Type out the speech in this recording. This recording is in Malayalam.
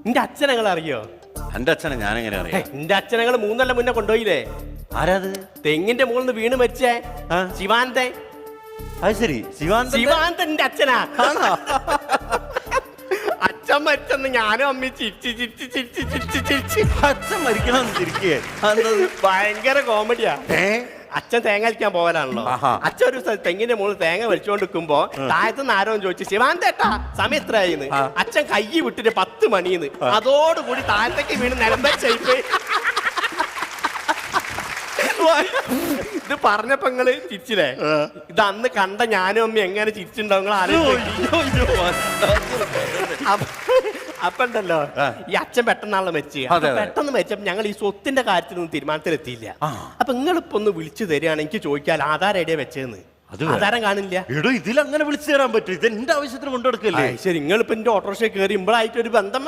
നിന്റെ അച്ഛനെ നിങ്ങൾ അറിയോ? എന്റെ അച്ഛനെ ഞാൻ എങ്ങനെ അറിയാം? നിന്റെ അച്ഛനെ നിങ്ങൾ 3 കൊല്ലം മുന്നേ കൊണ്ടുപോയില്ലേ? ആരാത്? തെങ്ങിന്റെ മുകളിൽ നിന്ന് വീണ് മരിച്ചേ ശിവാന്തൻ. അത് ശരി, ശിവാന്തന്റെ അച്ഛനാ. അച്ഛൻ മരിച്ചെന്ന് ഞാനും അമ്മി ചിരിച്ച് അച്ഛൻ മരിക്കണം തിരിക്കേ ഭയങ്കര കോമഡിയാ. അച്ഛൻ തേങ്ങ വലിക്കാൻ പോകാനാണല്ലോ. അച്ഛൻ ഒരു തെങ്ങിന്റെ മുകളിൽ തേങ്ങ വലിച്ചുകൊണ്ടിരിക്കുമ്പോ താഴത്തുനിന്ന് ആരോ ചോദിച്ചു, ശിവാന്തേട്ടാ സമയം എത്രയായിന്ന്? അച്ഛൻ കൈ വിട്ടിട്ട് 10 മണിന്ന്. അതോടുകൂടി താഴത്തേക്ക് വീണ് നിലമ്പരിച്ചായിപ്പോയി. ഇത് പറഞ്ഞപ്പോ നിങ്ങള് ചിരിച്ചില്ലേ? ഇത് അന്ന് കണ്ട ഞാനും അമ്മ എങ്ങനെ ചിരിച്ചിട്ടുണ്ടാവും അപ്പൊ ഉണ്ടല്ലോ, ഈ അച്ഛൻ പെട്ടെന്നാണല്ലോ മരിച്ചു. പെട്ടെന്ന് മരിച്ചപ്പോ ഞങ്ങൾ ഈ സ്വത്തിന്റെ കാര്യത്തിലൊന്നും തീരുമാനത്തിലെത്തിയില്ല. അപ്പൊ നിങ്ങളിപ്പോ ഒന്ന് വിളിച്ചു തരികയാണ്, എനിക്ക് ചോദിക്കാൻ ആധാർ ഐഡിയ വെച്ചതെന്ന്. ആധാരം കാണില്ല. ഇതിലങ്ങനെ വിളിച്ചു തരാൻ പറ്റും? ഇത് എന്റെ ആവശ്യത്തിന് കൊണ്ടുകൊടുക്കല്ലേ? ശരി, നിങ്ങളിപ്പോ എന്റെ ഓട്ടോറിക്ഷ കയറി ഇമ്പോഴായിട്ട് ഒരു ബന്ധം